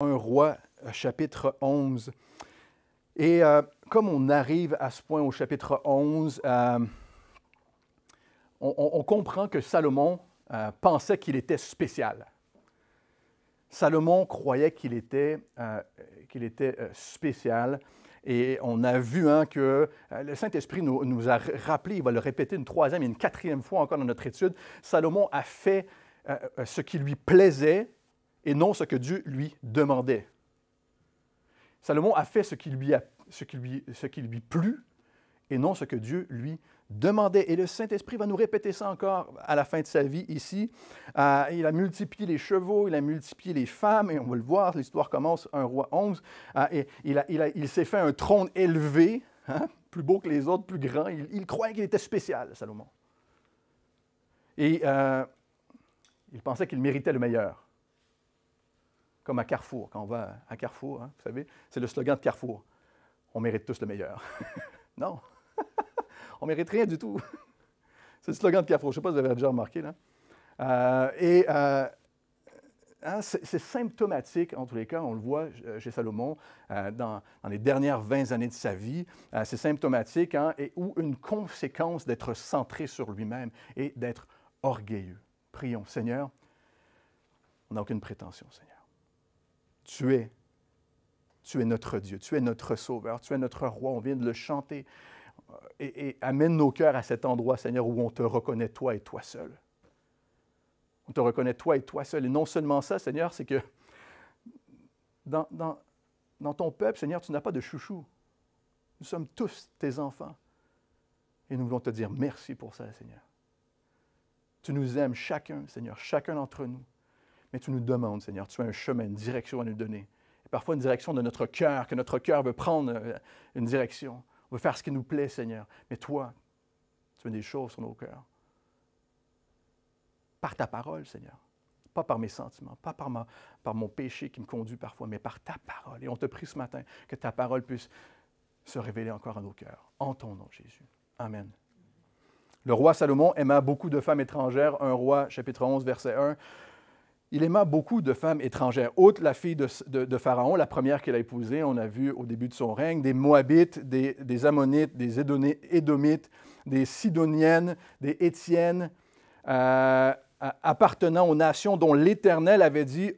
1 Roi, chapitre 11. Et comme on arrive à ce point au chapitre 11, on comprend que Salomon pensait qu'il était spécial. Salomon croyait qu'il était spécial. Et on a vu que le Saint-Esprit nous a rappelé, il va le répéter une troisième et une quatrième fois encore dans notre étude, Salomon a fait ce qui lui plaisait et non ce que Dieu lui demandait. Salomon a fait ce qui lui plut et non ce que Dieu lui demandait. Et le Saint-Esprit va nous répéter ça encore à la fin de sa vie ici. Il a multiplié les chevaux, il a multiplié les femmes, et on va le voir, l'histoire commence 1 Roi 11. Et il s'est fait un trône élevé, plus beau que les autres, plus grand. Il croyait qu'il était spécial, Salomon. Et il pensait qu'il méritait le meilleur. Comme à Carrefour, quand on va à Carrefour, vous savez, c'est le slogan de Carrefour. On mérite tous le meilleur. Non, on ne mérite rien du tout. C'est le slogan de Carrefour. Je ne sais pas si vous avez déjà remarqué, là. C'est symptomatique, en tous les cas, on le voit chez Salomon, dans les dernières 20 années de sa vie, c'est symptomatique, et ou une conséquence d'être centré sur lui-même et d'être orgueilleux. Prions, Seigneur, on n'a aucune prétention, Seigneur. Tu es notre Dieu, tu es notre Sauveur, tu es notre Roi, on vient de le chanter. Et amène nos cœurs à cet endroit, Seigneur, où on te reconnaît toi et toi seul. On te reconnaît toi et toi seul. Et non seulement ça, Seigneur, c'est que dans ton peuple, Seigneur, tu n'as pas de chouchou. Nous sommes tous tes enfants. Et nous voulons te dire merci pour ça, Seigneur. Tu nous aimes chacun, Seigneur, chacun d'entre nous. Mais tu nous demandes, Seigneur, tu as un chemin, une direction à nous donner. Et parfois une direction de notre cœur, que notre cœur veut prendre une direction. On veut faire ce qui nous plaît, Seigneur. Mais toi, tu as des choses sur nos cœurs. Par ta parole, Seigneur. Pas par mes sentiments, pas par mon péché qui me conduit parfois, mais par ta parole. Et on te prie ce matin que ta parole puisse se révéler encore à nos cœurs. En ton nom, Jésus. Amen. Le roi Salomon aima beaucoup de femmes étrangères. 1 Roi, chapitre 11, verset 1. Il aima beaucoup de femmes étrangères. Outre la fille de Pharaon, la première qu'il a épousée, on a vu au début de son règne, des Moabites, des Ammonites, des Édomites, des Sidoniennes, des Étiennes, appartenant aux nations dont l'Éternel avait dit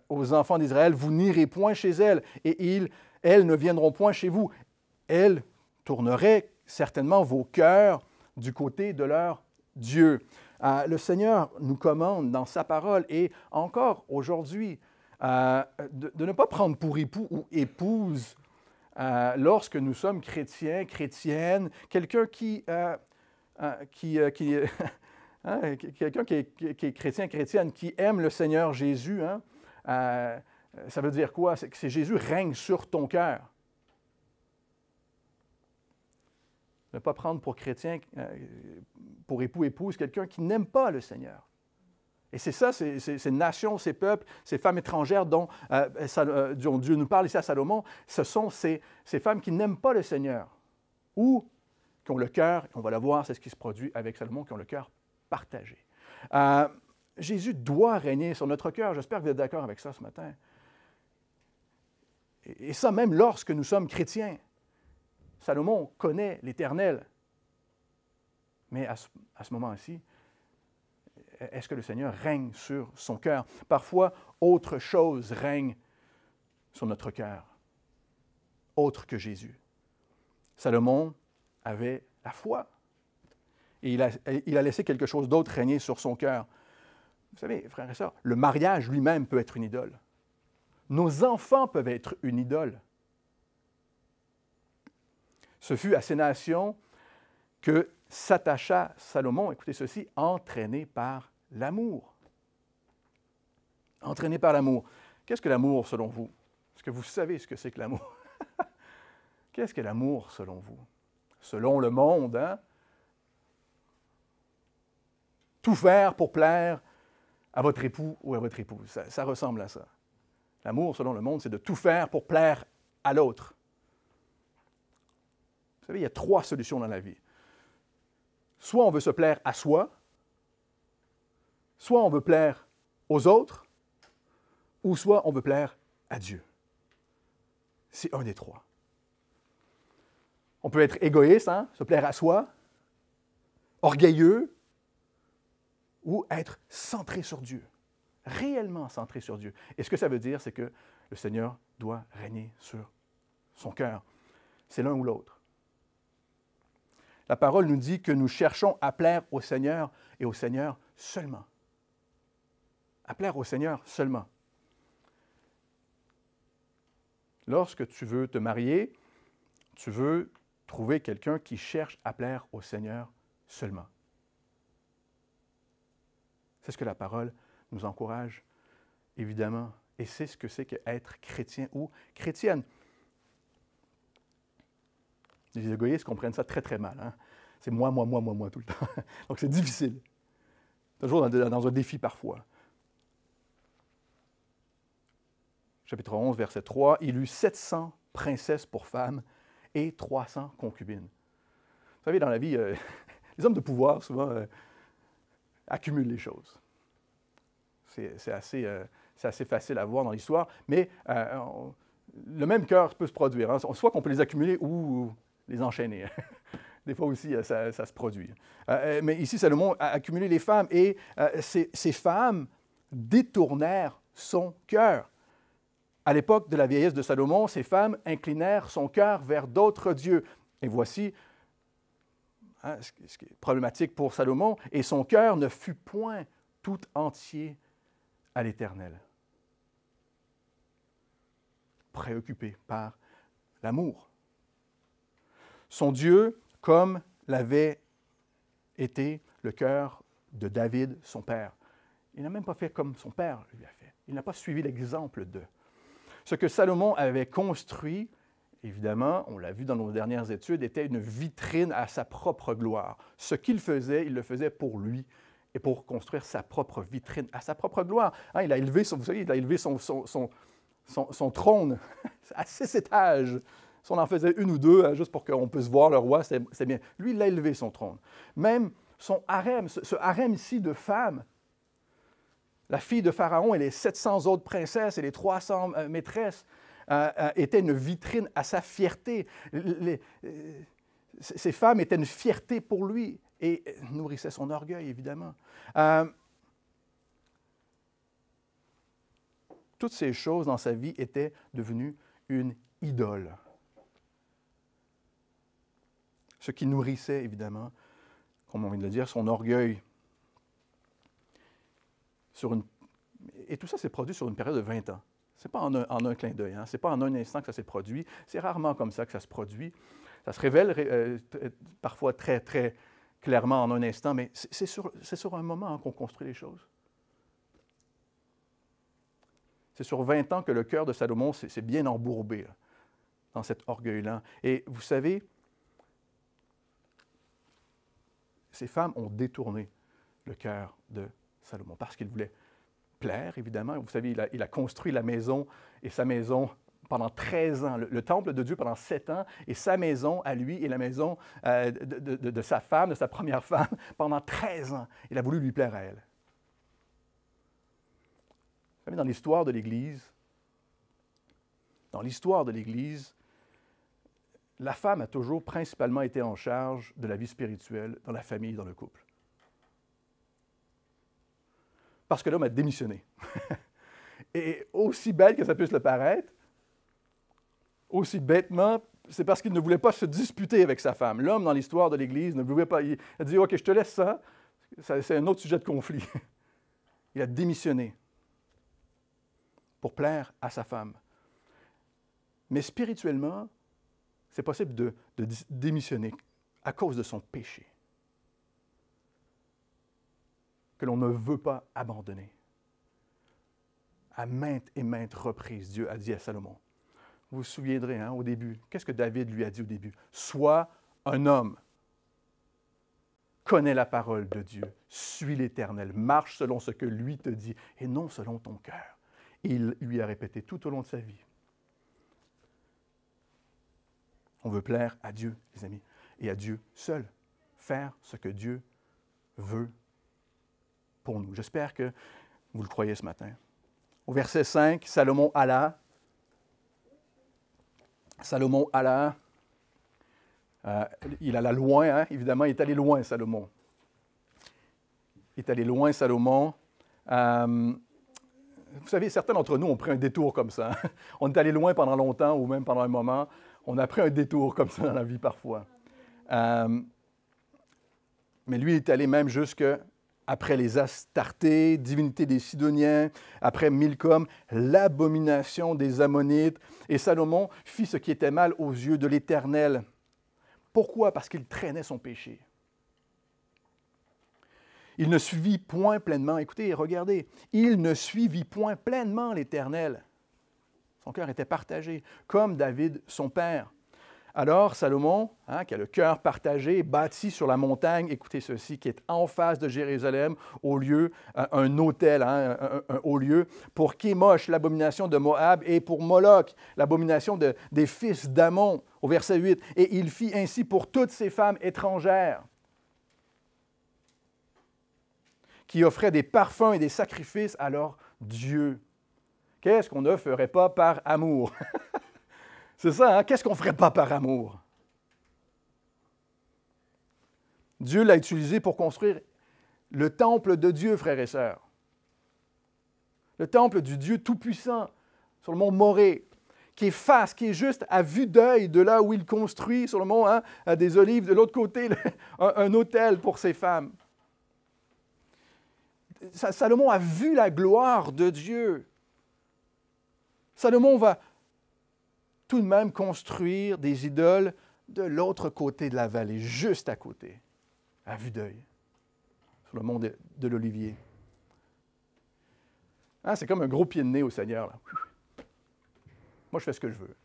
aux enfants d'Israël, « Vous n'irez point chez elles, et elles ne viendront point chez vous. » Elles tourneraient certainement vos cœurs du côté de leur Dieu. Le Seigneur nous commande dans sa parole, et encore aujourd'hui, de ne pas prendre pour époux ou épouse lorsque nous sommes chrétiens, chrétiennes, quelqu'un quelqu'un qui est chrétien, chrétienne, qui aime le Seigneur Jésus, ça veut dire quoi? C'est que Jésus règne sur ton cœur. Ne pas prendre pour chrétien, pour époux, épouse, quelqu'un qui n'aime pas le Seigneur. Et c'est ça, ces nations, ces peuples, ces femmes étrangères dont Dieu nous parle ici à Salomon, ce sont ces femmes qui n'aiment pas le Seigneur, ou qui ont le cœur, on va le voir, c'est ce qui se produit avec Salomon, qui ont le cœur partagé. Jésus doit régner sur notre cœur. J'espère que vous êtes d'accord avec ça ce matin. Et ça même lorsque nous sommes chrétiens. Salomon connaît l'Éternel. Mais à ce moment-ci, est-ce que le Seigneur règne sur son cœur? Parfois, autre chose règne sur notre cœur, autre que Jésus. Salomon avait la foi. Et il a laissé quelque chose d'autre régner sur son cœur. Vous savez, frères et sœurs, le mariage lui-même peut être une idole. Nos enfants peuvent être une idole. Ce fut à ces nations que s'attacha Salomon, écoutez ceci, entraîné par l'amour. Entraîné par l'amour. Qu'est-ce que l'amour selon vous? Est-ce que vous savez ce que c'est que l'amour? Qu'est-ce que l'amour selon vous? Selon le monde, tout faire pour plaire à votre époux ou à votre épouse. Ça ressemble à ça. L'amour selon le monde, c'est de tout faire pour plaire à l'autre. Vous savez, il y a 3 solutions dans la vie. Soit on veut se plaire à soi, soit on veut plaire aux autres, ou soit on veut plaire à Dieu. C'est un des trois. On peut être égoïste, hein, se plaire à soi, orgueilleux, ou être centré sur Dieu, réellement centré sur Dieu. Et ce que ça veut dire, c'est que le Seigneur doit régner sur son cœur. C'est l'un ou l'autre. La parole nous dit que nous cherchons à plaire au Seigneur et au Seigneur seulement. À plaire au Seigneur seulement. Lorsque tu veux te marier, tu veux trouver quelqu'un qui cherche à plaire au Seigneur seulement. C'est ce que la parole nous encourage, évidemment. Et c'est ce que c'est qu'être chrétien ou chrétienne. Les égoïstes comprennent ça très, très mal. Hein? C'est moi, tout le temps. Donc, c'est difficile. Toujours dans un défi parfois. Chapitre 11, verset 3. Il eut 700 princesses pour femmes et 300 concubines. Vous savez, dans la vie, les hommes de pouvoir, souvent, accumulent les choses. C'est assez facile à voir dans l'histoire, mais le même cœur peut se produire. Hein? Soit qu'on peut les accumuler ou les enchaîner. Des fois aussi, ça se produit. Mais ici, Salomon a accumulé les femmes et ces femmes détournèrent son cœur. À l'époque de la vieillesse de Salomon, ces femmes inclinèrent son cœur vers d'autres dieux. Et voici ce qui est problématique pour Salomon, et son cœur ne fut point tout entier à l'Éternel. Préoccupé par l'amour. Son Dieu, comme l'avait été le cœur de David, son père. Il n'a même pas fait comme son père lui a fait. Il n'a pas suivi l'exemple d'eux. Ce que Salomon avait construit, évidemment, on l'a vu dans nos dernières études, était une vitrine à sa propre gloire. Ce qu'il faisait, il le faisait pour lui et pour construire sa propre vitrine à sa propre gloire. Hein, il a élevé, vous savez, il a élevé son trône à 6 étages. Si on en faisait une ou deux, juste pour qu'on puisse voir le roi, c'est bien. Lui, il a élevé son trône. Même son harem, ce harem ici de femmes, la fille de Pharaon et les 700 autres princesses et les 300 maîtresses étaient une vitrine à sa fierté. Ces femmes étaient une fierté pour lui et nourrissaient son orgueil, évidemment. Toutes ces choses dans sa vie étaient devenues une idole. Ce qui nourrissait, évidemment, comme on vient de le dire, son orgueil. Et tout ça s'est produit sur une période de 20 ans. Ce n'est pas en un clin d'œil, hein? Ce n'est pas en un instant que ça s'est produit. C'est rarement comme ça que ça se produit. Ça se révèle parfois très, très clairement en un instant, mais c'est sur un moment qu'on construit les choses. C'est sur 20 ans que le cœur de Salomon s'est bien embourbé là, dans cet orgueil-là. Et vous savez, ces femmes ont détourné le cœur de Salomon parce qu'il voulait plaire, évidemment. Vous savez, il a construit la maison et sa maison pendant 13 ans, le temple de Dieu pendant 7 ans, et sa maison à lui et la maison de sa femme, de sa première femme, pendant 13 ans. Il a voulu lui plaire à elle. Vous savez, dans l'histoire de l'Église, la femme a toujours principalement été en charge de la vie spirituelle dans la famille, dans le couple. Parce que l'homme a démissionné. Et aussi bête que ça puisse le paraître, aussi bêtement, c'est parce qu'il ne voulait pas se disputer avec sa femme. L'homme, dans l'histoire de l'Église, ne voulait pas. Il a dit, OK, je te laisse ça, c'est un autre sujet de conflit. Il a démissionné pour plaire à sa femme. Mais spirituellement, c'est possible de démissionner à cause de son péché, que l'on ne veut pas abandonner. À maintes et maintes reprises, Dieu a dit à Salomon, vous vous souviendrez, hein, au début, qu'est-ce que David lui a dit au début? Sois un homme, connais la parole de Dieu, suis l'Éternel, marche selon ce que lui te dit, et non selon ton cœur. Et il lui a répété tout au long de sa vie. On veut plaire à Dieu, les amis, et à Dieu seul. Faire ce que Dieu veut pour nous. J'espère que vous le croyez ce matin. Au verset 5, Salomon alla Salomon alla, il alla loin, hein, évidemment, il est allé loin, Salomon. Il est allé loin, Salomon. Vous savez, certains d'entre nous ont pris un détour comme ça. On est allé loin pendant longtemps ou même pendant un moment. On a pris un détour comme ça dans la vie parfois. Mais lui, il est allé même jusque après les Astartés, divinité des Sidoniens, après Milcom, l'abomination des Ammonites. Et Salomon fit ce qui était mal aux yeux de l'Éternel. Pourquoi? Parce qu'il traînait son péché. Il ne suivit point pleinement, écoutez, regardez, il ne suivit point pleinement l'Éternel. Son cœur était partagé, comme David, son père. Alors, Salomon, qui a le cœur partagé, bâtit sur la montagne, écoutez ceci, qui est en face de Jérusalem, au lieu, un autel, un haut lieu, pour Kémosh, l'abomination de Moab, et pour Moloch, l'abomination des fils d'Ammon, au verset 8. Et il fit ainsi pour toutes ces femmes étrangères qui offraient des parfums et des sacrifices à leur Dieu. Qu'est-ce qu'on ne ferait pas par amour? C'est ça, hein? Qu'est-ce qu'on ne ferait pas par amour? Dieu l'a utilisé pour construire le temple de Dieu, frères et sœurs. Le temple du Dieu Tout-Puissant, sur le mont Morée, qui est face, qui est juste à vue d'œil de là où il construit, sur le mont des Olives, de l'autre côté, un autel pour ses femmes. Salomon a vu la gloire de Dieu. Salomon va tout de même construire des idoles de l'autre côté de la vallée, juste à côté, à vue d'œil, sur le mont de l'Olivier. Hein, c'est comme un gros pied de nez au Seigneur. Là. Moi, je fais ce que je veux.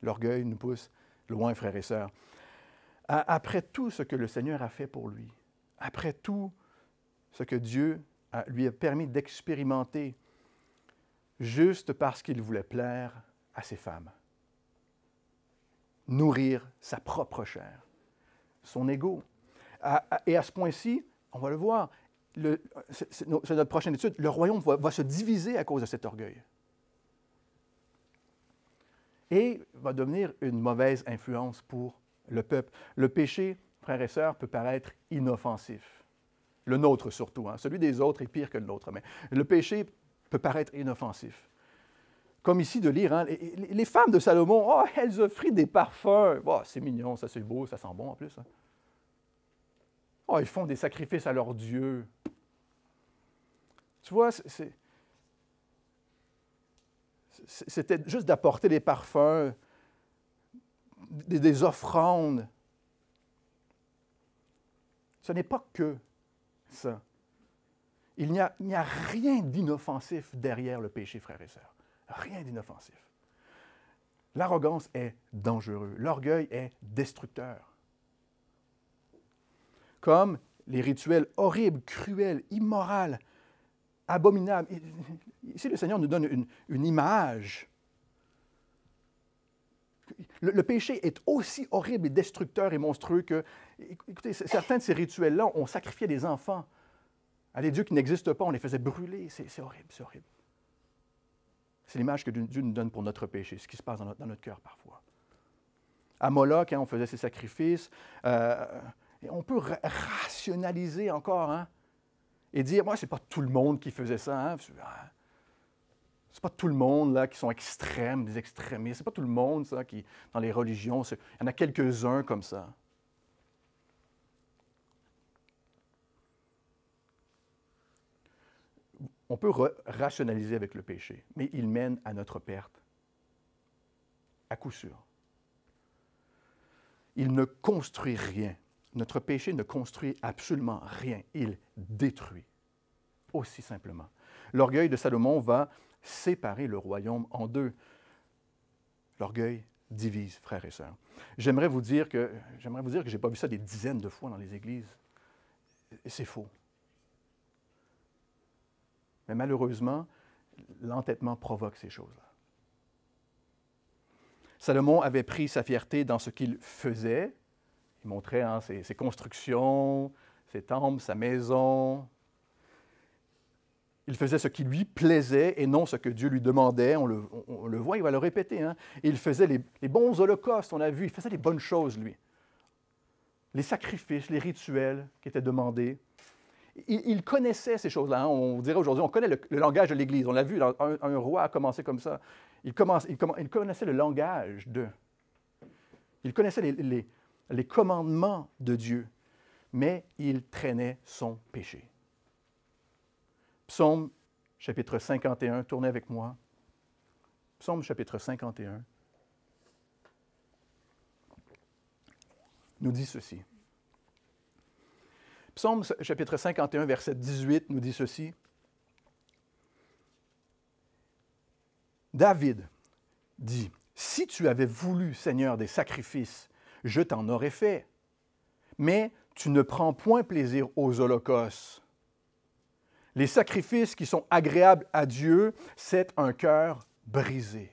L'orgueil nous pousse loin, frères et sœurs. Après tout ce que le Seigneur a fait pour lui, après tout ce que Dieu lui a permis d'expérimenter, juste parce qu'il voulait plaire à ses femmes, nourrir sa propre chair, son ego. Et à ce point-ci, on va le voir, c'est notre prochaine étude, le royaume va se diviser à cause de cet orgueil. Et va devenir une mauvaise influence pour le peuple. Le péché, frères et sœurs, peut paraître inoffensif. Le nôtre surtout. Hein. Celui des autres est pire que le nôtre. Mais le péché peut paraître inoffensif. Comme ici de lire, hein, les femmes de Salomon, oh, elles offrient des parfums. Oh, c'est mignon, ça c'est beau, ça sent bon en plus. Hein. Oh, ils font des sacrifices à leur Dieu. Tu vois, c'était juste d'apporter des parfums, des offrandes. Ce n'est pas que ça. Il n'y a rien d'inoffensif derrière le péché, frères et sœurs. Rien d'inoffensif. L'arrogance est dangereuse. L'orgueil est destructeur. Comme les rituels horribles, cruels, immoraux, abominables. Ici, le Seigneur nous donne une image. Le péché est aussi horrible et destructeur et monstrueux que, écoutez, certains de ces rituels-là, on sacrifiait des enfants à des dieux qui n'existent pas, on les faisait brûler. C'est horrible, c'est horrible. C'est l'image que Dieu nous donne pour notre péché, ce qui se passe dans notre cœur parfois. À Moloch, on faisait ces sacrifices. Et on peut rationaliser encore, hein, et dire, moi, ce n'est pas tout le monde qui faisait ça. Hein, c'est pas tout le monde là, qui sont extrêmes, des extrémistes. C'est pas tout le monde, ça, qui, dans les religions, il y en a quelques-uns comme ça. On peut rationaliser avec le péché, mais il mène à notre perte, à coup sûr. Il ne construit rien. Notre péché ne construit absolument rien. Il détruit, aussi simplement. L'orgueil de Salomon va séparer le royaume en deux. L'orgueil divise, frères et sœurs. J'aimerais vous dire que je n'ai pas vu ça des dizaines de fois dans les églises. Et c'est faux. Mais malheureusement, l'entêtement provoque ces choses-là. Salomon avait pris sa fierté dans ce qu'il faisait. Il montrait hein, ses constructions, ses temples, sa maison. Il faisait ce qui lui plaisait et non ce que Dieu lui demandait. On le voit, il va le répéter. Hein? Il faisait les bons holocaustes, on a vu. Il faisait les bonnes choses, lui. Les sacrifices, les rituels qui étaient demandés. Il connaissait ces choses-là. Hein? On dirait aujourd'hui, on connaît le langage de l'Église. On l'a vu, un roi a commencé comme ça. Il connaissait le langage de. Il connaissait les commandements de Dieu, mais il traînait son péché. Psaume chapitre 51, tournez avec moi. Psaume chapitre 51 nous dit ceci. Psaume chapitre 51, verset 18 nous dit ceci. David dit, « Si tu avais voulu, Seigneur, des sacrifices, je t'en aurais fait, mais tu ne prends point plaisir aux holocaustes. Les sacrifices qui sont agréables à Dieu, c'est un cœur brisé.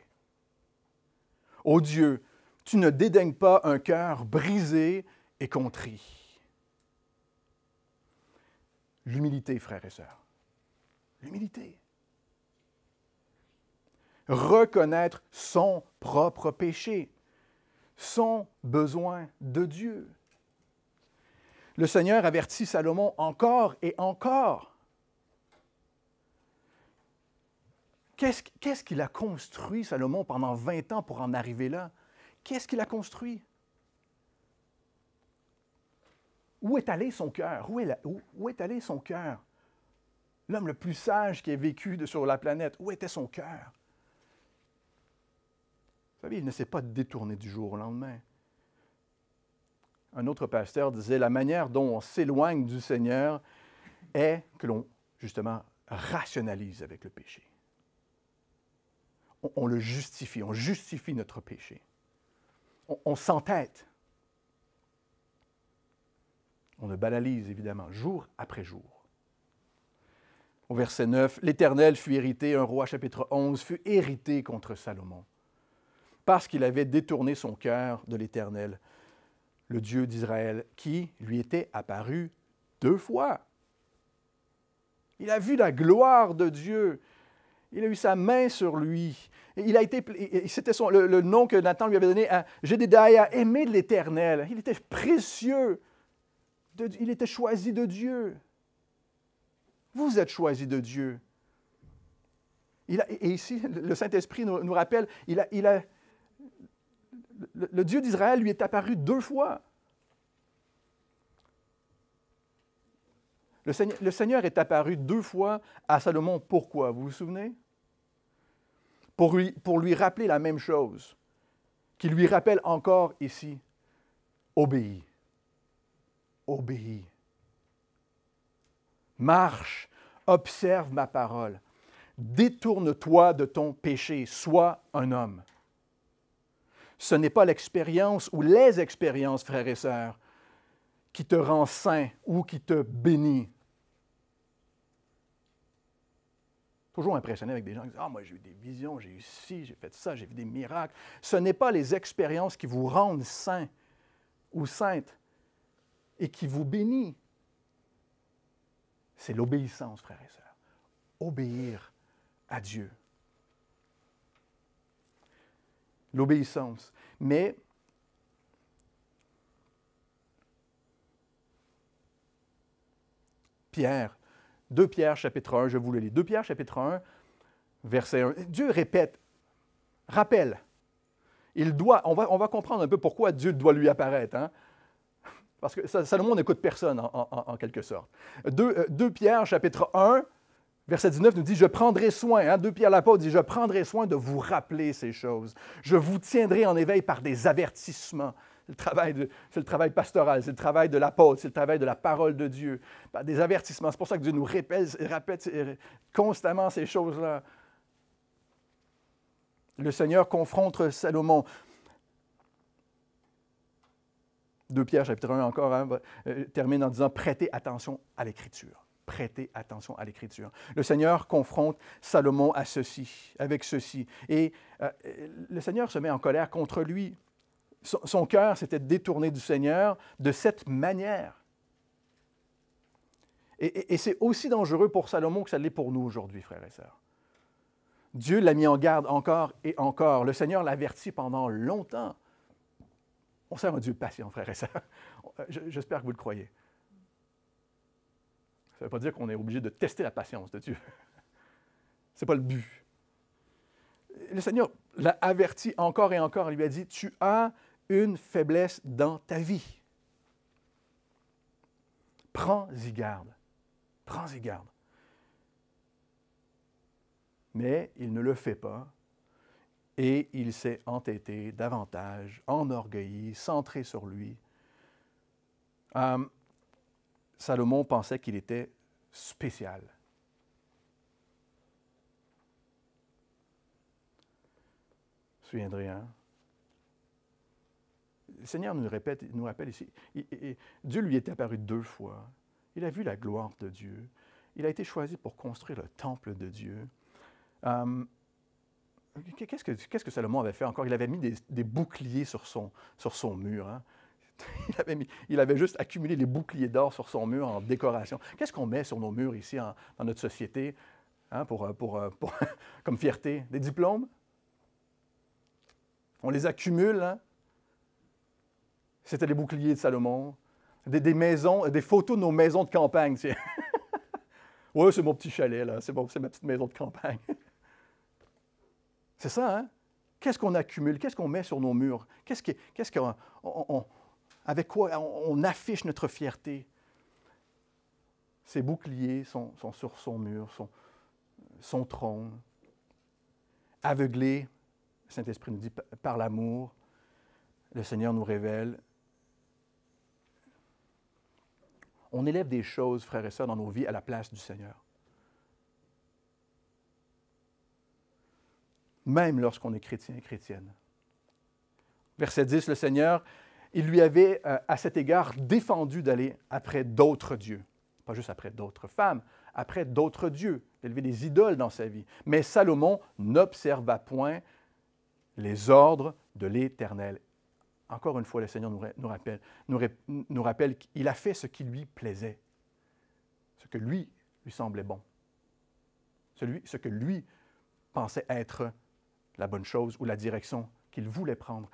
Ô Dieu, tu ne dédaignes pas un cœur brisé et contrit. » L'humilité, frères et sœurs. L'humilité. Reconnaître son propre péché, son besoin de Dieu. Le Seigneur avertit Salomon encore et encore. Qu'est-ce qu'il a construit, Salomon, pendant 20 ans pour en arriver là? Qu'est-ce qu'il a construit? Où est allé son cœur? Où est allé son cœur? L'homme le plus sage qui ait vécu sur la planète, où était son cœur? Vous savez, il ne s'est pas détourné du jour au lendemain. Un autre pasteur disait, la manière dont on s'éloigne du Seigneur est que l'on, justement, rationalise avec le péché. On le justifie, on justifie notre péché. On s'entête. On le banalise, évidemment, jour après jour. Au verset 9, « L'Éternel fut irrité, un roi, chapitre 11, fut irrité contre Salomon, parce qu'il avait détourné son cœur de l'Éternel, le Dieu d'Israël, qui lui était apparu 2 fois. Il a vu la gloire de Dieu. Il a eu sa main sur lui. C'était le nom que Nathan lui avait donné à Jédidaïa, aimé de l'Éternel. Il était précieux. Il était choisi de Dieu. Vous êtes choisi de Dieu. Et ici, le Saint-Esprit nous rappelle, le Dieu d'Israël lui est apparu 2 fois. Le Seigneur est apparu 2 fois à Salomon. Pourquoi? Vous vous souvenez? Pour lui rappeler la même chose, qu'il lui rappelle encore ici. Obéis. Obéis. Marche, observe ma parole. Détourne-toi de ton péché, sois un homme. Ce n'est pas l'expérience ou les expériences, frères et sœurs, qui te rend saint ou qui te bénit. Toujours impressionné avec des gens qui disent « Ah, moi j'ai eu des visions, j'ai eu ci, j'ai fait ça, j'ai vu des miracles. » Ce n'est pas les expériences qui vous rendent saint ou sainte et qui vous bénit. C'est l'obéissance, frères et sœurs. Obéir à Dieu. L'obéissance. Mais Pierre, 2 Pierre chapitre 1, je vous le lis. 2 Pierre chapitre 1, verset 1. Dieu répète, rappelle. On va comprendre un peu pourquoi Dieu doit lui apparaître. Hein? Parce que Salomon n'écoute personne en quelque sorte. 2 Pierre chapitre 1, verset 19 nous dit, « Je prendrai soin, hein, 2 Pierre l'apôtre dit, « Je prendrai soin de vous rappeler ces choses. Je vous tiendrai en éveil par des avertissements. » C'est le travail pastoral, c'est le travail de l'apôtre, c'est le travail de la parole de Dieu. Par des avertissements. C'est pour ça que Dieu nous répète constamment ces choses-là. Le Seigneur confronte Salomon. 2 Pierre chapitre 1 encore, hein, termine en disant « Prêtez attention à l'Écriture. » Prêtez attention à l'Écriture. Le Seigneur confronte Salomon avec ceci. Et le Seigneur se met en colère contre lui. Son cœur s'était détourné du Seigneur de cette manière. Et c'est aussi dangereux pour Salomon que ça l'est pour nous aujourd'hui, frères et sœurs. Dieu l'a mis en garde encore et encore. Le Seigneur l'avertit pendant longtemps. On sert un Dieu patient, frères et sœurs. J'espère que vous le croyez. Ça ne veut pas dire qu'on est obligé de tester la patience de Dieu. Ce n'est pas le but. Le Seigneur l'a averti encore et encore. Il lui a dit, tu as une faiblesse dans ta vie. Prends-y garde. Prends-y garde. Mais il ne le fait pas et il s'est entêté davantage, enorgueilli, centré sur lui. Salomon pensait qu'il était spécial. Vous vous souviendrez, hein? Le Seigneur nous rappelle ici, Dieu lui est apparu 2 fois. Il a vu la gloire de Dieu. Il a été choisi pour construire le temple de Dieu. Qu'est-ce que Salomon avait fait encore? Il avait mis des boucliers sur son mur. Hein? Il avait juste accumulé les boucliers d'or sur son mur en décoration. Qu'est-ce qu'on met sur nos murs ici dans notre société hein, comme fierté? Des diplômes? On les accumule. Hein? C'était les boucliers de Salomon. Des maisons, des photos de nos maisons de campagne. Oui, c'est mon petit chalet, là. C'est ma petite maison de campagne. C'est ça, hein? Qu'est-ce qu'on accumule? Qu'est-ce qu'on met sur nos murs? Avec quoi on affiche notre fierté? Ces boucliers sont sur son mur, son trône. Aveuglé, le Saint-Esprit nous dit, par l'amour, le Seigneur nous révèle. On élève des choses, frères et sœurs, dans nos vies à la place du Seigneur. Même lorsqu'on est chrétien et chrétienne. Verset 10, le Seigneur, il lui avait à cet égard défendu d'aller après d'autres dieux. Pas juste après d'autres femmes, après d'autres dieux, d'élever des idoles dans sa vie. Mais Salomon n'observa point les ordres de l'Éternel. Encore une fois, le Seigneur nous rappelle qu'il a fait ce qui lui plaisait, ce que lui semblait bon, ce que lui pensait être la bonne chose ou la direction qu'il voulait prendre.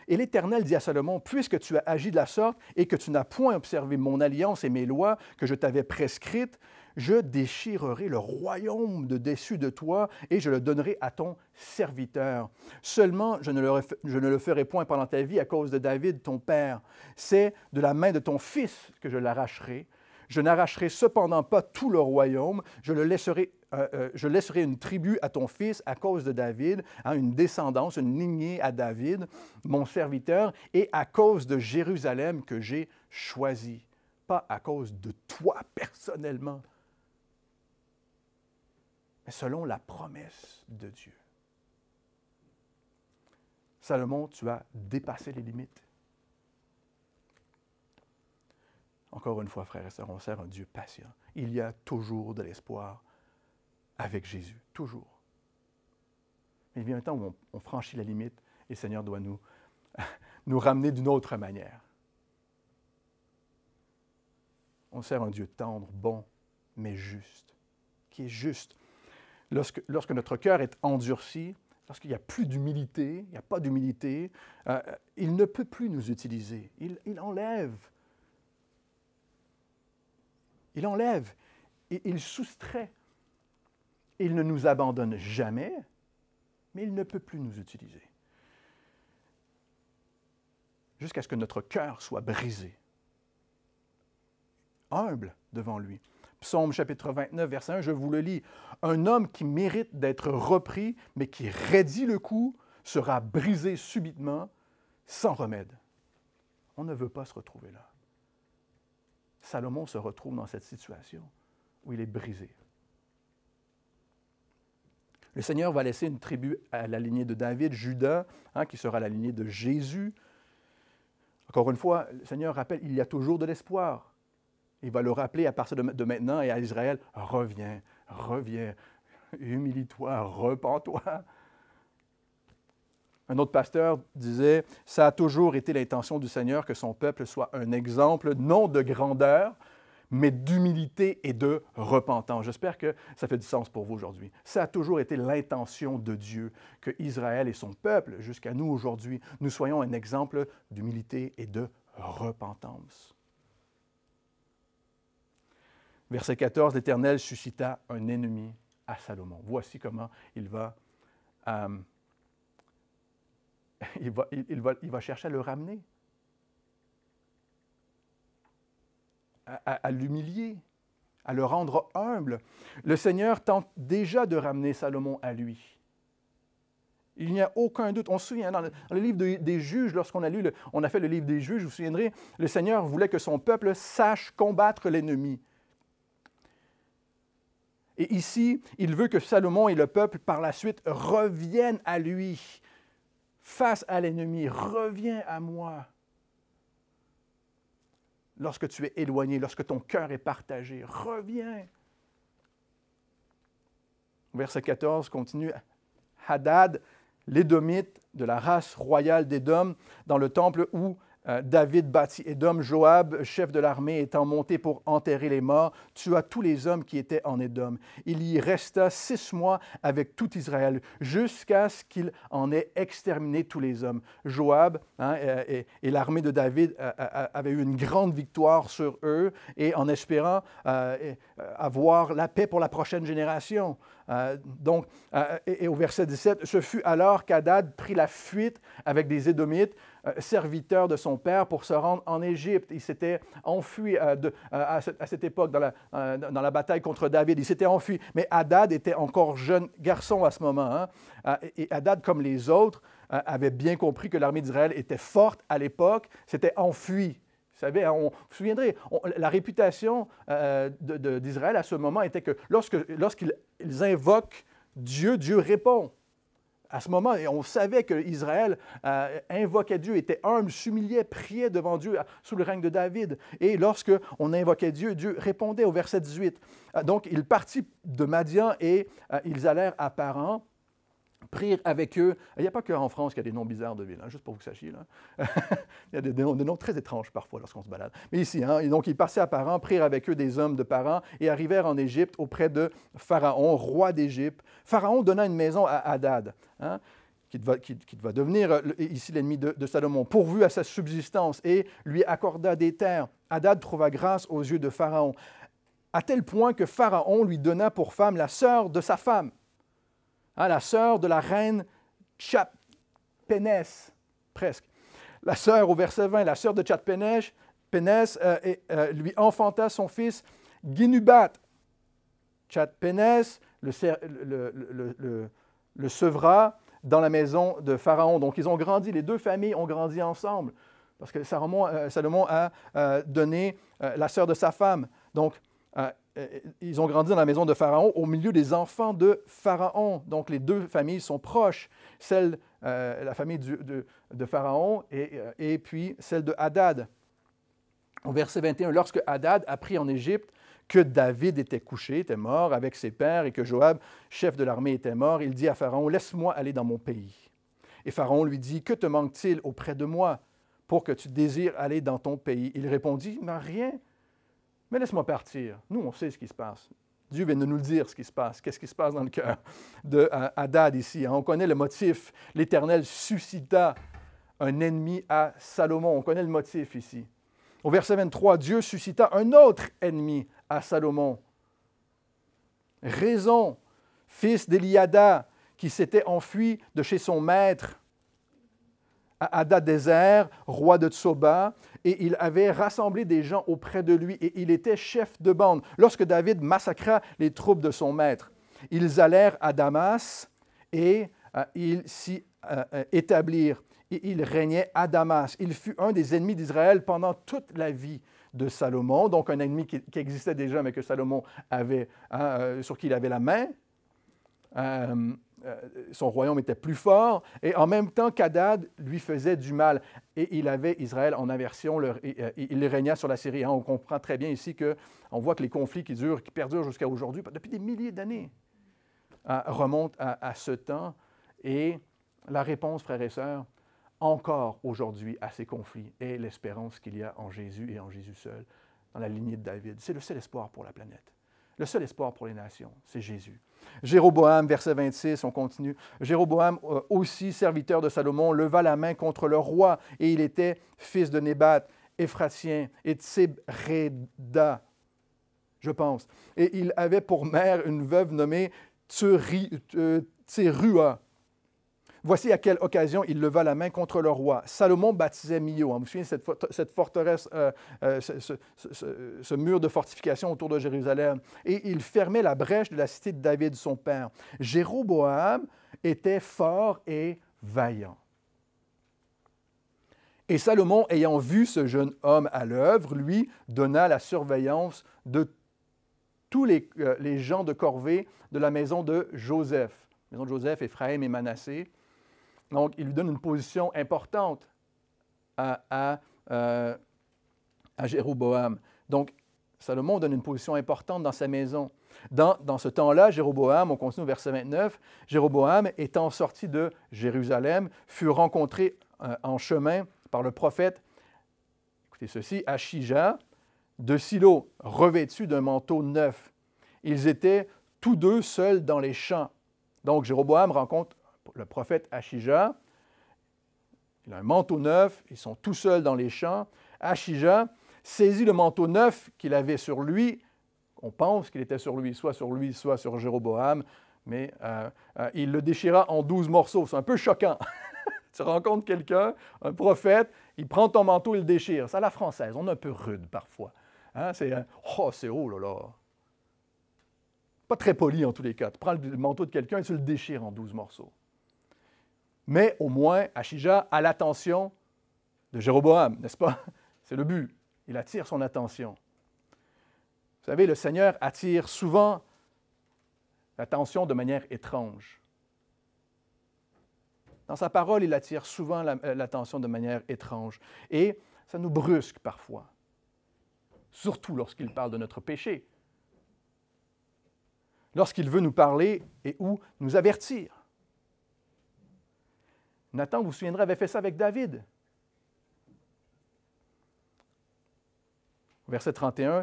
Et l'Éternel dit à Salomon, « Puisque tu as agi de la sorte et que tu n'as point observé mon alliance et mes lois que je t'avais prescrites, je déchirerai le royaume de dessus de toi et je le donnerai à ton serviteur. Seulement, je ne le ferai point pendant ta vie à cause de David, ton père. C'est de la main de ton fils que je l'arracherai. Je n'arracherai cependant pas tout le royaume. Je laisserai une tribu à ton fils à cause de David, hein, une descendance, une lignée à David, mon serviteur, et à cause de Jérusalem que j'ai choisi. Pas à cause de toi personnellement, mais selon la promesse de Dieu. Salomon, tu as dépassé les limites. Encore une fois, frères et sœurs, on sert un Dieu patient. Il y a toujours de l'espoir avec Jésus, toujours. Mais il vient un temps où on franchit la limite et le Seigneur doit nous ramener d'une autre manière. On sert un Dieu tendre, bon, mais juste, qui est juste. Lorsque notre cœur est endurci, lorsqu'il n'y a plus d'humilité, il n'y a pas d'humilité, il ne peut plus nous utiliser. Il enlève. Il enlève. Et il soustrait. Il ne nous abandonne jamais, mais il ne peut plus nous utiliser. Jusqu'à ce que notre cœur soit brisé. Humble devant lui. Psaume chapitre 29, verset 1, je vous le lis. « Un homme qui mérite d'être repris, mais qui raidit le cou, sera brisé subitement, sans remède. » On ne veut pas se retrouver là. Salomon se retrouve dans cette situation où il est brisé. Le Seigneur va laisser une tribu à la lignée de David, Juda, hein, qui sera la lignée de Jésus. Encore une fois, le Seigneur rappelle, il y a toujours de l'espoir. Il va le rappeler à partir de maintenant et à Israël, reviens, reviens, humilie-toi, repens-toi. Un autre pasteur disait, ça a toujours été l'intention du Seigneur que son peuple soit un exemple, non de grandeur, mais d'humilité et de repentance. J'espère que ça fait du sens pour vous aujourd'hui. Ça a toujours été l'intention de Dieu, que Israël et son peuple, jusqu'à nous aujourd'hui, nous soyons un exemple d'humilité et de repentance. Verset 14, l'Éternel suscita un ennemi à Salomon. Voici comment il va chercher à le ramener, à l'humilier, à le rendre humble. Le Seigneur tente déjà de ramener Salomon à lui. Il n'y a aucun doute. On se souvient, dans le livre des Juges, lorsqu'on a fait le livre des Juges, vous vous souviendrez, le Seigneur voulait que son peuple sache combattre l'ennemi. Et ici, il veut que Salomon et le peuple, par la suite, reviennent à lui, face à l'ennemi. Reviens à moi. Lorsque tu es éloigné, lorsque ton cœur est partagé, reviens. Verset 14 continue. Hadad, l'Édomite de la race royale d'Édom, dans le temple où David bâtit Édom, Joab, chef de l'armée, étant monté pour enterrer les morts, tua tous les hommes qui étaient en Édom. Il y resta 6 mois avec tout Israël, jusqu'à ce qu'il en ait exterminé tous les hommes. Joab et l'armée de David avaient eu une grande victoire sur eux, et en espérant avoir la paix pour la prochaine génération. Et au verset 17, « Ce fut alors qu'Hadad prit la fuite avec des Édomites, serviteur de son père, pour se rendre en Égypte. » Il s'était enfui à cette époque, dans la bataille contre David. Il s'était enfui. Mais Hadad était encore jeune garçon à ce moment. Et Hadad, comme les autres, avait bien compris que l'armée d'Israël était forte à l'époque, s'était enfui. Vous savez, vous vous souviendrez, la réputation d'Israël à ce moment était que lorsqu'ils invoquent Dieu, Dieu répond. À ce moment, on savait qu'Israël invoquait Dieu, était humble, s'humiliait, priait devant Dieu sous le règne de David. Et lorsqu'on invoquait Dieu, Dieu répondait au verset 18. Donc, ils partirent de Madian et ils allèrent à Paran, prirent avec eux. Il n'y a pas qu'en France qu'il y a des noms bizarres de villes, juste pour que vous sachiez. Là. Il y a des noms très étranges parfois lorsqu'on se balade. Mais ici, et donc ils partirent à Paran, prirent avec eux des hommes de Paran et arrivèrent en Égypte auprès de Pharaon, roi d'Égypte. Pharaon donna une maison à Hadad, qui va devenir ici l'ennemi de Salomon, pourvu à sa subsistance, et lui accorda des terres. Hadad trouva grâce aux yeux de Pharaon, à tel point que Pharaon lui donna pour femme la sœur de sa femme. La sœur de la reine Tchapénès, presque. La sœur, au verset 20, la sœur de Tchapénès lui enfanta son fils Genubat. Tchapénès le sevra dans la maison de Pharaon. Donc, ils ont grandi, les deux familles ont grandi ensemble, parce que Salomon a donné la sœur de sa femme. Donc, ils ont grandi dans la maison de Pharaon, au milieu des enfants de Pharaon. Donc, les deux familles sont proches. La famille de Pharaon et puis celle de Hadad. Au verset 21, lorsque Hadad apprit en Égypte que David était couché, était mort avec ses pères, et que Joab, chef de l'armée, était mort, il dit à Pharaon, « Laisse-moi aller dans mon pays. » Et Pharaon lui dit, « Que te manque-t-il auprès de moi pour que tu désires aller dans ton pays? » Il répondit, « Rien. Mais laisse-moi partir. Nous, on sait ce qui se passe. Dieu vient de nous le dire, ce qui se passe. Qu'est-ce qui se passe dans le cœur de Hadad ici? On connaît le motif. L'Éternel suscita un ennemi à Salomon. On connaît le motif ici. Au verset 23, Dieu suscita un autre ennemi à Salomon. Raison, fils d'Eliada, qui s'était enfui de chez son maître à Hadadézer, roi de Tsoba, et il avait rassemblé des gens auprès de lui, et il était chef de bande. Lorsque David massacra les troupes de son maître, ils allèrent à Damas, et ils s'y établirent, et il régnait à Damas. Il fut un des ennemis d'Israël pendant toute la vie de Salomon, donc un ennemi qui existait déjà, mais que Salomon avait, sur qui il avait la main. Son royaume était plus fort, et en même temps qu'Hadad lui faisait du mal. Et il avait Israël en aversion, il régna sur la Syrie. On comprend très bien ici qu'on voit que les conflits qui perdurent jusqu'à aujourd'hui, depuis des milliers d'années, remontent à ce temps. Et la réponse, frères et sœurs, encore aujourd'hui à ces conflits, est l'espérance qu'il y a en Jésus et en Jésus seul. dans la lignée de David. C'est le seul espoir pour la planète. Le seul espoir pour les nations, c'est Jésus. Jéroboam, verset 26, on continue. Jéroboam, aussi serviteur de Salomon, leva la main contre le roi, et il était fils de Nébat, Éphratien, et Tsébréda, je pense. Et il avait pour mère une veuve nommée Tseruah. Voici à quelle occasion il leva la main contre le roi. Salomon baptisait Milo. Vous vous souvenez, cette forteresse, ce mur de fortification autour de Jérusalem. Et il fermait la brèche de la cité de David, son père. Jéroboam était fort et vaillant. Et Salomon, ayant vu ce jeune homme à l'œuvre, lui donna la surveillance de tous les gens de corvée de la maison de Joseph. La maison de Joseph, Éphraïm et Manassé. Donc, il lui donne une position importante à Jéroboam. Donc, Salomon donne une position importante dans sa maison. Dans ce temps-là, Jéroboam, on continue au verset 29, Jéroboam, étant sorti de Jérusalem, fut rencontré en chemin par le prophète, écoutez ceci, Achija, de Silo, revêtu d'un manteau neuf. Ils étaient tous deux seuls dans les champs. Donc, Jéroboam rencontre le prophète Achija. Il a un manteau neuf, ils sont tous seuls dans les champs. Achija saisit le manteau neuf qu'il avait sur lui. On pense qu'il était sur lui, soit sur Jéroboam, mais il le déchira en 12 morceaux. C'est un peu choquant. Tu rencontres quelqu'un, un prophète, il prend ton manteau, il le déchire. C'est à la française, on est un peu rude parfois. Hein? C'est oh là là. Pas très poli en tous les cas. Tu prends le manteau de quelqu'un et tu le déchires en 12 morceaux. Mais au moins, Achija a l'attention de Jéroboam, n'est-ce pas? C'est le but. Il attire son attention. Vous savez, le Seigneur attire souvent l'attention de manière étrange. Dans sa parole, il attire souvent l'attention de manière étrange. Et ça nous brusque parfois, surtout lorsqu'il parle de notre péché. Lorsqu'il veut nous parler et ou nous avertir. Nathan, vous vous souviendrez, avait fait ça avec David. Verset 31,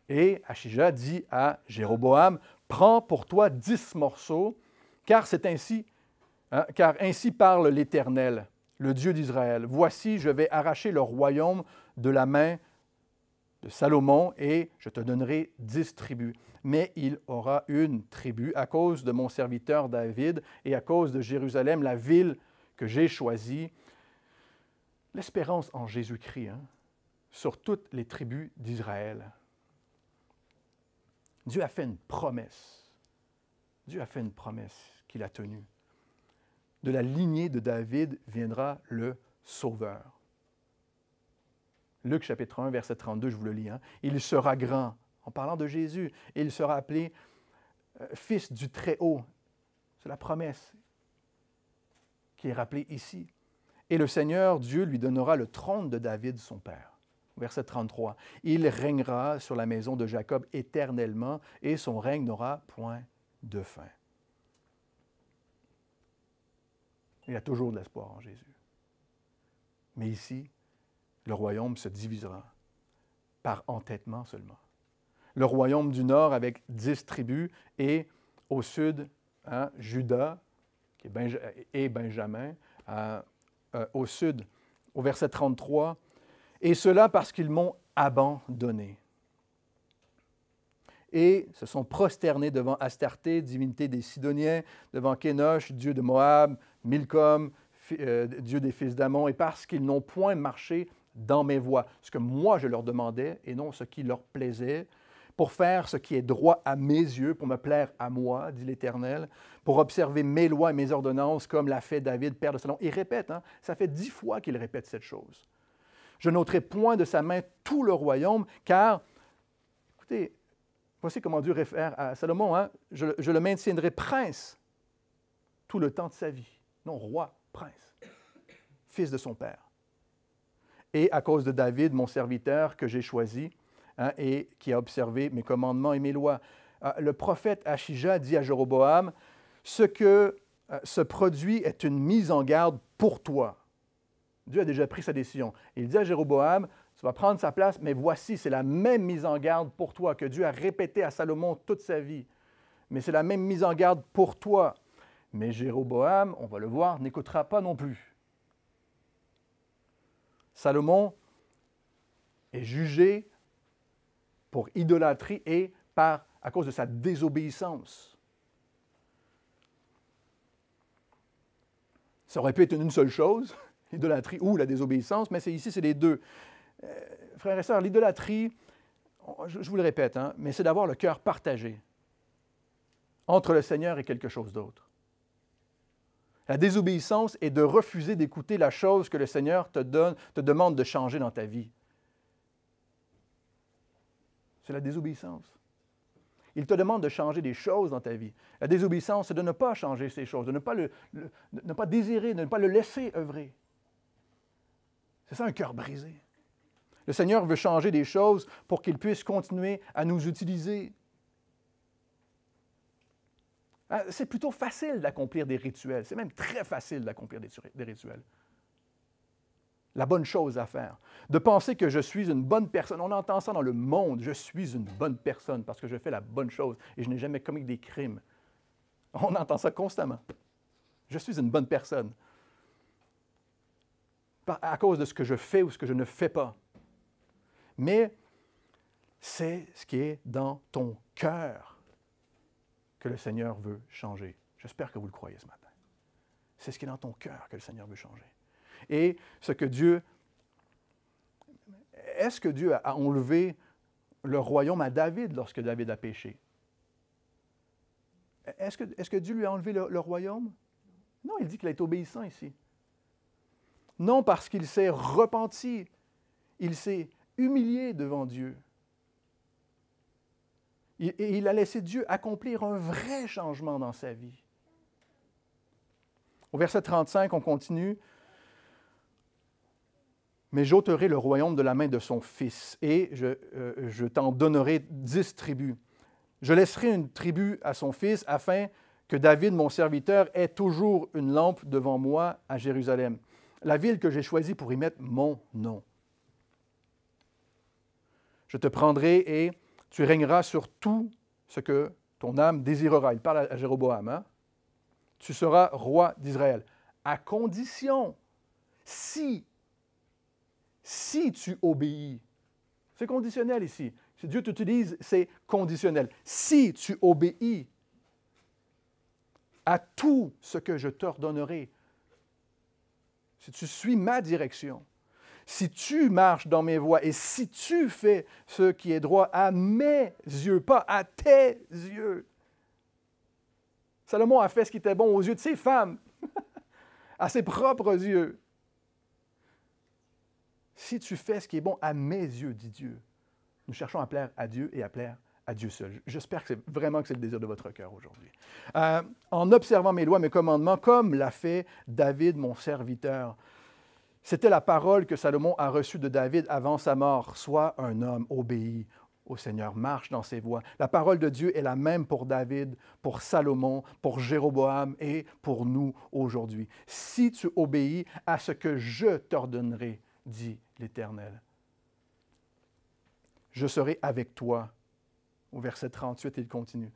et Achija dit à Jéroboam, « Prends pour toi 10 morceaux, car ainsi parle l'Éternel, le Dieu d'Israël. Voici, je vais arracher le royaume de la main de Salomon, et je te donnerai 10 tribus. Mais il aura une tribu à cause de mon serviteur David et à cause de Jérusalem, la ville que j'ai choisie. » L'espérance en Jésus-Christ, sur toutes les tribus d'Israël. Dieu a fait une promesse. Dieu a fait une promesse qu'il a tenue. De la lignée de David viendra le Sauveur. Luc chapitre 1, verset 32, je vous le lis. Il sera grand, en parlant de Jésus, et il sera appelé Fils du Très-Haut. C'est la promesse qui est rappelée ici. Et le Seigneur Dieu lui donnera le trône de David, son père. Verset 33. Il régnera sur la maison de Jacob éternellement, et son règne n'aura point de fin. Il y a toujours de l'espoir en Jésus. Mais ici, le royaume se divisera par entêtement seulement. Le royaume du nord avec 10 tribus et au sud, Juda et Benjamin, au sud, au verset 33, « Et cela parce qu'ils m'ont abandonné. Et se sont prosternés devant Astarté, divinité des Sidoniens, devant Kénosh, dieu de Moab, Milcom, dieu des fils d'Ammon, et parce qu'ils n'ont point marché dans mes voies, ce que moi je leur demandais, et non ce qui leur plaisait, pour faire ce qui est droit à mes yeux, pour me plaire à moi, dit l'Éternel, pour observer mes lois et mes ordonnances, comme l'a fait David, père de Salomon. » Il répète, ça fait 10 fois qu'il répète cette chose. « Je n'ôterai point de sa main tout le royaume, car, écoutez, voici comment Dieu réfère à Salomon, je le maintiendrai prince tout le temps de sa vie. » Non, roi, prince, fils de son père. Et à cause de David, mon serviteur que j'ai choisi, et qui a observé mes commandements et mes lois. Le prophète Achija dit à Jéroboam, « Ce que ce produit est une mise en garde pour toi. » Dieu a déjà pris sa décision. Il dit à Jéroboam, Tu vas prendre sa place, mais voici, c'est la même mise en garde pour toi que Dieu a répété à Salomon toute sa vie. Mais c'est la même mise en garde pour toi. Mais Jéroboam, on va le voir, n'écoutera pas non plus. Salomon est jugé pour idolâtrie et à cause de sa désobéissance. Ça aurait pu être une seule chose, l'idolâtrie ou la désobéissance, mais ici, c'est les deux. Frères et sœurs, l'idolâtrie, je vous le répète, mais c'est d'avoir le cœur partagé entre le Seigneur et quelque chose d'autre. La désobéissance est de refuser d'écouter la chose que le Seigneur te demande de changer dans ta vie. C'est la désobéissance. Il te demande de changer des choses dans ta vie. La désobéissance, c'est de ne pas changer ces choses, de ne pas désirer, de ne pas le laisser œuvrer. C'est ça un cœur brisé. Le Seigneur veut changer des choses pour qu'il puisse continuer à nous utiliser. C'est plutôt facile d'accomplir des rituels. C'est même très facile d'accomplir des rituels. La bonne chose à faire. De penser que je suis une bonne personne. On entend ça dans le monde. Je suis une bonne personne parce que je fais la bonne chose et je n'ai jamais commis des crimes. On entend ça constamment. Je suis une bonne personne. À cause de ce que je fais ou ce que je ne fais pas. Mais c'est ce qui est dans ton cœur que le Seigneur veut changer. J'espère que vous le croyez ce matin. C'est ce qui est dans ton cœur que le Seigneur veut changer. Et ce que Dieu... Est-ce que Dieu a enlevé le royaume à David lorsque David a péché? Est-ce que Dieu lui a enlevé le royaume? Non, il dit qu'il est obéissant ici. Non, parce qu'il s'est repenti. Il s'est humilié devant Dieu. Et il a laissé Dieu accomplir un vrai changement dans sa vie. Au verset 35, on continue. « Mais j'ôterai le royaume de la main de son fils, et je t'en donnerai 10 tribus. Je laisserai une tribu à son fils, afin que David, mon serviteur, ait toujours une lampe devant moi à Jérusalem, la ville que j'ai choisie pour y mettre mon nom. Je te prendrai et tu régneras sur tout ce que ton âme désirera. » Il parle à Jéroboam. Hein? « Tu seras roi d'Israël, à condition, si tu obéis. » C'est conditionnel ici. Si Dieu t'utilise, c'est conditionnel. Si tu obéis à tout ce que je t'ordonnerai, si tu suis ma direction, si tu marches dans mes voies et si tu fais ce qui est droit à mes yeux, pas à tes yeux. Salomon a fait ce qui était bon aux yeux de ses femmes, à ses propres yeux. Si tu fais ce qui est bon à mes yeux, dit Dieu. Nous cherchons à plaire à Dieu et à plaire à Dieu seul. J'espère que c'est vraiment le désir de votre cœur aujourd'hui. En observant mes lois, mes commandements, comme l'a fait David, mon serviteur. C'était la parole que Salomon a reçue de David avant sa mort. Sois un homme obéi au Seigneur, marche dans ses voies. La parole de Dieu est la même pour David, pour Salomon, pour Jéroboam et pour nous aujourd'hui. Si tu obéis à ce que je t'ordonnerai, dit l'Éternel, je serai avec toi. Au verset 38, il continue.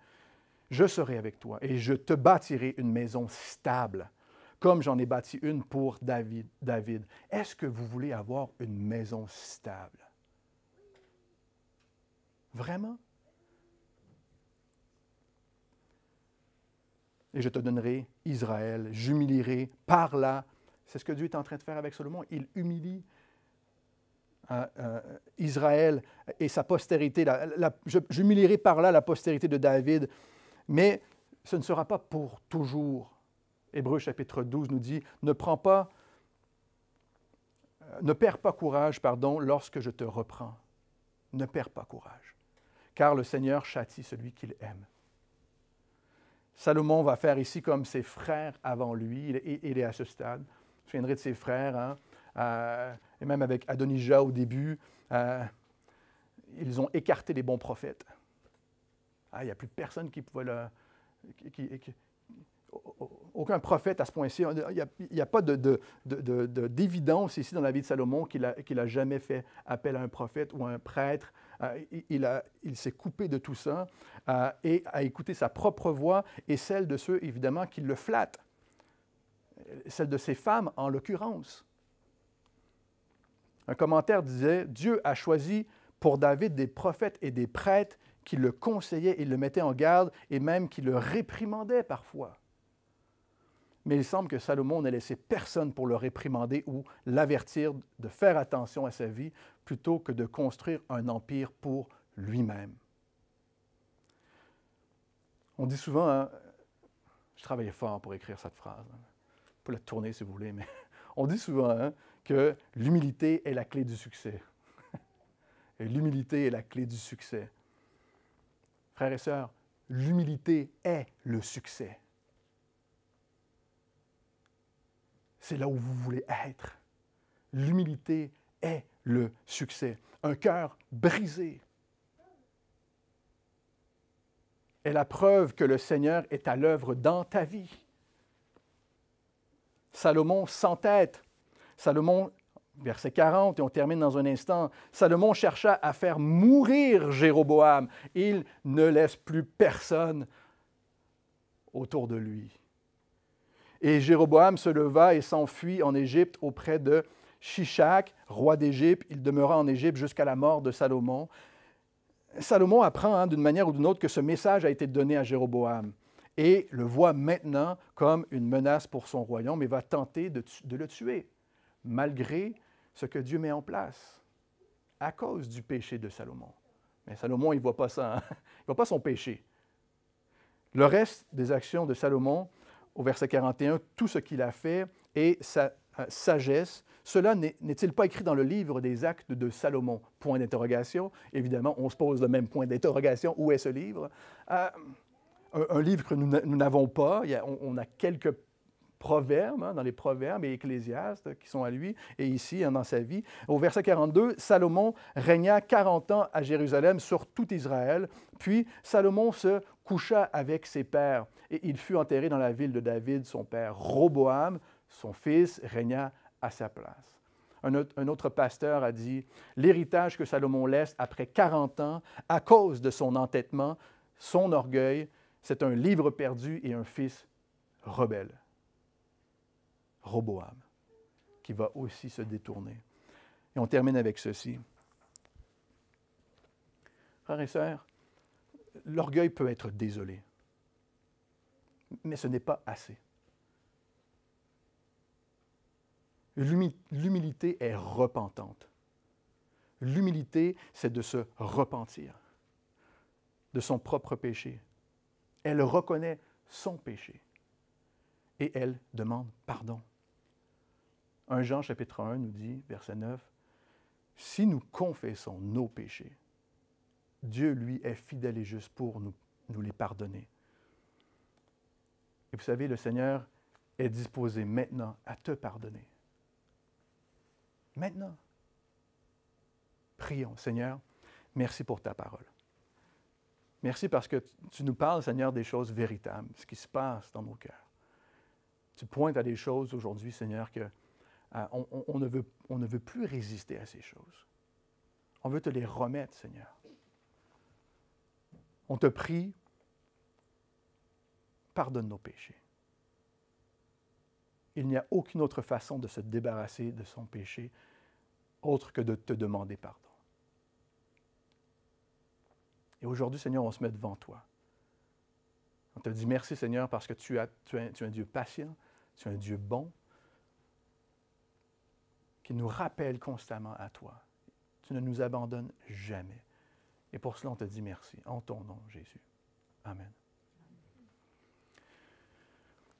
Je serai avec toi et je te bâtirai une maison stable, comme j'en ai bâti une pour David. Est-ce que vous voulez avoir une maison stable? Vraiment? Et je te donnerai Israël, j'humilierai par là. C'est ce que Dieu est en train de faire avec Salomon. Il humilie Israël et sa postérité. J'humilierai par là la postérité de David, mais ce ne sera pas pour toujours. Hébreux chapitre 12 nous dit, ne perds pas courage, lorsque je te reprends. Ne perds pas courage, car le Seigneur châtie celui qu'il aime. Salomon va faire ici comme ses frères avant lui. Il est à ce stade. Je me souviendrai de ses frères, et même avec Adonijah au début, ils ont écarté les bons prophètes. Il n'y a plus personne qui pouvait aucun prophète à ce point-ci. Il n'y a pas d'évidence ici dans la vie de Salomon qu'il a jamais fait appel à un prophète ou à un prêtre. Il s'est coupé de tout ça et a écouté sa propre voix et celle de ceux, évidemment, qui le flattent. Celle de ses femmes, en l'occurrence. Un commentaire disait « Dieu a choisi pour David des prophètes et des prêtres qui le conseillaient et le mettaient en garde et même qui le réprimandaient parfois. » Mais il semble que Salomon n'a laissé personne pour le réprimander ou l'avertir de faire attention à sa vie plutôt que de construire un empire pour lui-même. On dit souvent, hein, je travaillais fort pour écrire cette phrase, hein, pour la tourner si vous voulez, mais on dit souvent hein, que l'humilité est la clé du succès. Et l'humilité est la clé du succès. Frères et sœurs, l'humilité est le succès. C'est là où vous voulez être. L'humilité est le succès. Un cœur brisé est la preuve que le Seigneur est à l'œuvre dans ta vie. Salomon s'entête. Salomon, verset 40, et on termine dans un instant, Salomon chercha à faire mourir Jéroboam. Il ne laisse plus personne autour de lui. Et Jéroboam se leva et s'enfuit en Égypte auprès de Shishak, roi d'Égypte. Il demeura en Égypte jusqu'à la mort de Salomon. Salomon apprend d'une manière ou d'une autre que ce message a été donné à Jéroboam et le voit maintenant comme une menace pour son royaume et va tenter de le tuer, malgré ce que Dieu met en place, à cause du péché de Salomon. Mais Salomon, il ne voit pas ça, hein? Il ne voit pas son péché. Le reste des actions de Salomon, au verset 41, tout ce qu'il a fait et sa sagesse, cela n'est-il pas écrit dans le livre des actes de Salomon? Point d'interrogation. Évidemment, on se pose le même point d'interrogation. Où est ce livre? Un livre que nous n'avons pas. On a quelques proverbes, hein, dans les proverbes et Ecclésiastes qui sont à lui, et ici, hein, dans sa vie. Au verset 42, Salomon régna 40 ans à Jérusalem sur tout Israël. Puis Salomon se coucha avec ses pères, et il fut enterré dans la ville de David, son père. Roboam, son fils, régna à sa place. Un autre pasteur a dit, « L'héritage que Salomon laisse après 40 ans, à cause de son entêtement, son orgueil, c'est un livre perdu et un fils rebelle. » Roboam, qui va aussi se détourner. Et on termine avec ceci. Frères et sœurs, l'orgueil peut être désolé, mais ce n'est pas assez. L'humilité est repentante. L'humilité, c'est de se repentir de son propre péché. Elle reconnaît son péché et elle demande pardon. 1 Jean chapitre 1 nous dit, verset 9, « Si nous confessons nos péchés, Dieu, lui, est fidèle et juste pour nous les pardonner. » Et vous savez, le Seigneur est disposé maintenant à te pardonner. Maintenant. Prions, Seigneur, merci pour ta parole. Merci parce que tu nous parles, Seigneur, des choses véritables, ce qui se passe dans nos cœurs. Tu pointes à des choses aujourd'hui, Seigneur, que on ne veut plus résister à ces choses. On veut te les remettre, Seigneur. On te prie, pardonne nos péchés. Il n'y a aucune autre façon de se débarrasser de son péché autre que de te demander pardon. Et aujourd'hui, Seigneur, on se met devant toi. On te dit merci, Seigneur, parce que tu es un Dieu patient, tu es un Dieu bon, qui nous rappelle constamment à toi. Tu ne nous abandonnes jamais. Et pour cela, on te dit merci. En ton nom, Jésus. Amen.